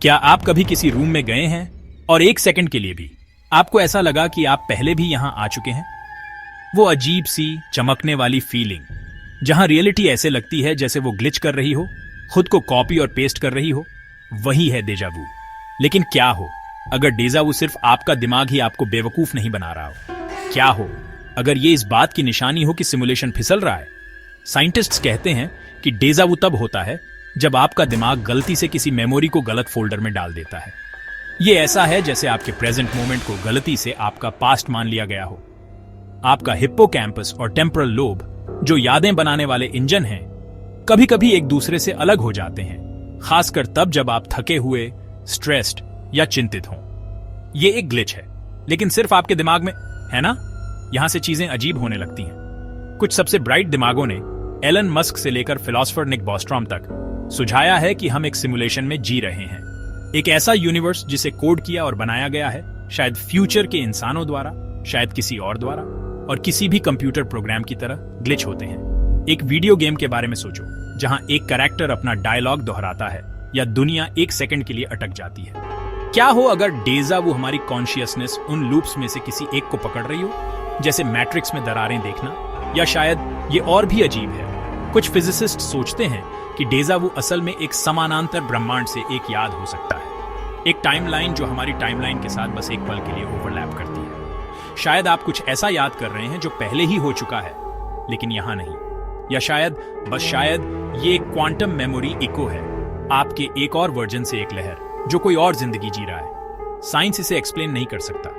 क्या आप कभी किसी रूम में गए हैं और एक सेकंड के लिए भी आपको ऐसा लगा कि आप पहले भी यहां आ चुके हैं? वो अजीब सी चमकने वाली फीलिंग, जहां रियलिटी ऐसे लगती है जैसे वो ग्लिच कर रही हो, खुद को कॉपी और पेस्ट कर रही हो, वही है डेजावू। लेकिन क्या हो अगर डेजावू सिर्फ आपका दिमाग ही आपको बेवकूफ नहीं बना रहा हो? क्या हो अगर ये इस बात की निशानी हो कि सिमुलेशन फिसल रहा है? साइंटिस्ट्स कहते हैं कि डेजावू तब होता है जब आपका दिमाग गलती से किसी मेमोरी को गलत फोल्डर में डाल देता है। ये ऐसा है जैसे आपके प्रेजेंट मोमेंट को गलती से आपका पास्ट मान लिया गया हो। आपका हिप्पोकैम्पस और टेम्पोरल लोब, जो यादें बनाने वाले इंजन हैं, कभी कभी एक दूसरे से अलग हो जाते हैं, खासकर तब जब आप थके हुए, स्ट्रेस्ड या चिंतित हों। ये एक ग्लिच है, लेकिन सिर्फ आपके दिमाग में, है ना? यहां से चीजें अजीब होने लगती हैं। कुछ सबसे ब्राइट दिमागों ने, एलन मस्क से लेकर फिलोसोफर निक बॉस्ट्रॉम तक, सुझाया है कि हम एक सिमुलेशन में जी रहे हैं। एक ऐसा यूनिवर्स जिसे कोड किया और बनाया गया है, शायद फ्यूचर के इंसानों द्वारा, शायद किसी और द्वारा, और किसी भी कंप्यूटर प्रोग्राम की तरह ग्लिच होते हैं। एक वीडियो गेम के बारे में सोचो, जहां एक कैरेक्टर अपना डायलॉग दोहराता है या दुनिया एक सेकंड के लिए अटक जाती है। क्या हो अगर डेजावू हमारी कॉन्शियसनेस उन लूप्स में से किसी एक को पकड़ रही हो, जैसे मैट्रिक्स में दरारें देखना? या शायद ये और भी अजीब है, कुछ फिजिसिस्ट सोचते हैं कि डेजावू असल में एक समानांतर ब्रह्मांड से एक याद हो सकता है, एक टाइमलाइन जो हमारी टाइमलाइन के साथ बस एक पल के लिए ओवरलैप करती है। शायद आप कुछ ऐसा याद कर रहे हैं जो पहले ही हो चुका है, लेकिन यहां नहीं। या शायद, बस शायद, ये एक क्वांटम मेमोरी इको है, आपके एक और वर्जन से एक लहर जो कोई और जिंदगी जी रहा है। साइंस इसे एक्सप्लेन नहीं कर सकता,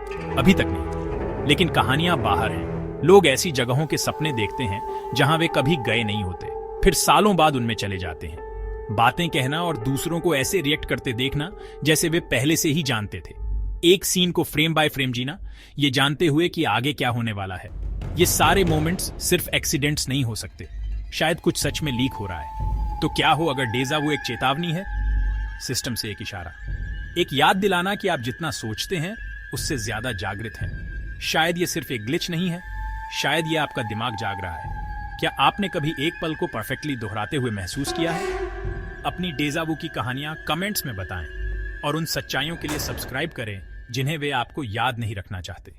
अभी तक नहीं, लेकिन कहानियां बाहर हैं। लोग ऐसी जगहों के सपने देखते हैं जहां वे कभी गए नहीं होते, फिर सालों बाद उनमें चले जाते हैं। बातें कहना और दूसरों को ऐसे रिएक्ट करते देखना जैसे वे पहले से ही जानते थे। एक सीन को फ्रेम बाय फ्रेम जीना, ये जानते हुए कि आगे क्या होने वाला है। ये सारे मोमेंट्स सिर्फ एक्सीडेंट्स नहीं हो सकते, शायद कुछ सच में लीक हो रहा है। तो क्या हो अगर डेजावू एक चेतावनी है, सिस्टम से एक इशारा, एक याद दिलाना कि आप जितना सोचते हैं उससे ज्यादा जागृत हैं। शायद ये सिर्फ एक ग्लिच नहीं है, शायद ये आपका दिमाग जाग रहा है। क्या आपने कभी एक पल को परफेक्टली दोहराते हुए महसूस किया है? अपनी डेजावू की कहानियां कमेंट्स में बताएं और उन सच्चाइयों के लिए सब्सक्राइब करें जिन्हें वे आपको याद नहीं रखना चाहते।